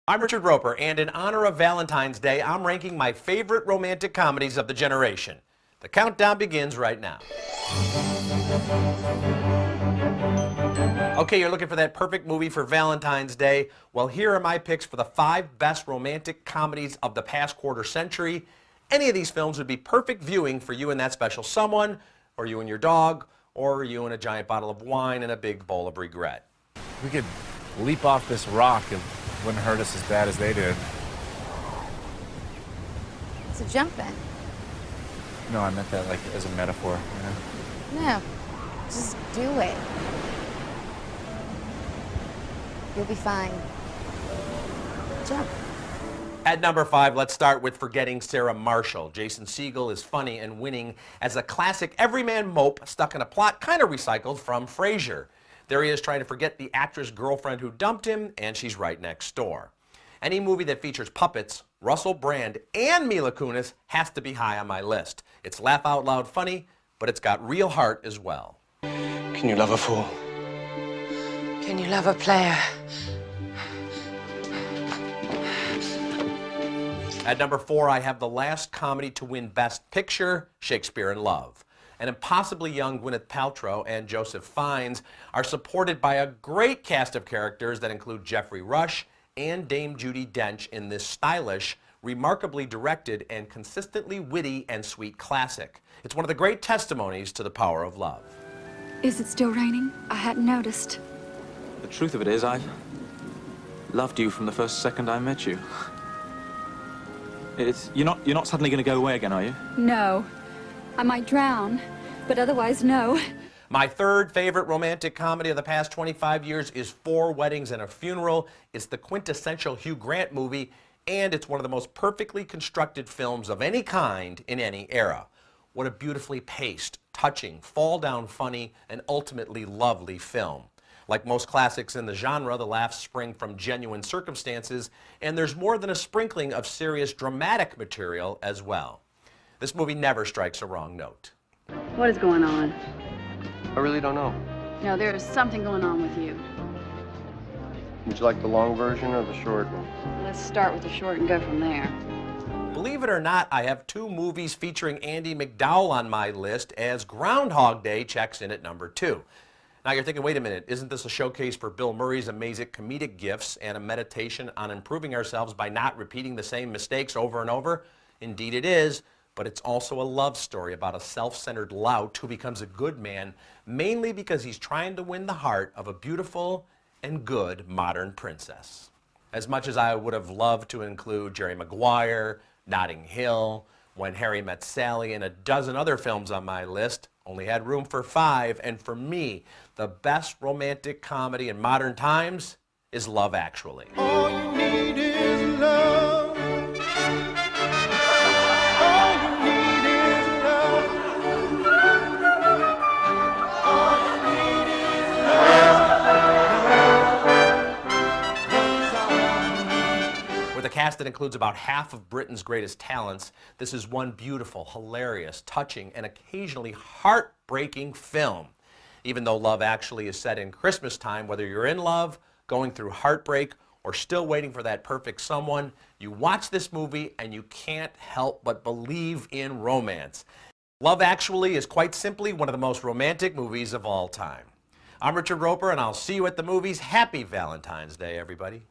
I'm Richard Roeper, and in honor of Valentine's Day, I'm ranking my favorite romantic comedies of the generation. The countdown begins right now. Okay, you're looking for that perfect movie for Valentine's Day? Well, here are my picks for the 5 best romantic comedies of the past quarter century. Any of these films would be perfect viewing for you and that special someone, or you and your dog, or you and a giant bottle of wine and a big bowl of regret. We could leap off this rock and it wouldn't hurt us as bad as they did. It's a jump then. No, I meant that like as a metaphor, you know? No, just do it. You'll be fine. Jump. At number 5, let's start with Forgetting Sarah Marshall. Jason Segel is funny and winning as a classic everyman mope stuck in a plot kind of recycled from Frasier. There he is trying to forget the actress girlfriend who dumped him, and she's right next door. Any movie that features puppets, Russell Brand, and Mila Kunis has to be high on my list. It's laugh-out-loud funny, but it's got real heart as well. Can you love a fool? Can you love a player? At number 4, I have the last comedy to win Best Picture, Shakespeare in Love. An impossibly young Gwyneth Paltrow and Joseph Fiennes are supported by a great cast of characters that include Geoffrey Rush and Dame Judi Dench in this stylish, remarkably directed, and consistently witty and sweet classic. It's one of the great testimonies to the power of love. Is it still raining? I hadn't noticed. The truth of it is, I've loved you from the first second I met you. You're not suddenly going to go away again, are you? No. I might drown, but otherwise, no. My third favorite romantic comedy of the past 25 years is 4 Weddings and a Funeral. It's the quintessential Hugh Grant movie, and it's one of the most perfectly constructed films of any kind in any era. What a beautifully paced, touching, fall-down funny, and ultimately lovely film. Like most classics in the genre, the laughs spring from genuine circumstances, and there's more than a sprinkling of serious dramatic material as well. This movie never strikes a wrong note. What is going on? I really don't know. No, there is something going on with you. Would you like the long version or the short one? Let's start with the short and go from there. Believe it or not, I have 2 movies featuring Andie MacDowell on my list, as Groundhog Day checks in at number 2. Now you're thinking, wait a minute, isn't this a showcase for Bill Murray's amazing comedic gifts and a meditation on improving ourselves by not repeating the same mistakes over and over? Indeed it is. But it's also a love story about a self-centered lout who becomes a good man, mainly because he's trying to win the heart of a beautiful and good modern princess. As much as I would have loved to include Jerry Maguire, Notting Hill, When Harry Met Sally, and a dozen other films on my list, only had room for 5, and for me, the best romantic comedy in modern times is Love Actually. All you need is love. With a cast that includes about half of Britain's greatest talents, this is one beautiful, hilarious, touching, and occasionally heartbreaking film. Even though Love Actually is set in Christmas time, whether you're in love, going through heartbreak, or still waiting for that perfect someone, you watch this movie and you can't help but believe in romance. Love Actually is quite simply one of the most romantic movies of all time. I'm Richard Roeper, and I'll see you at the movies. Happy Valentine's Day, everybody.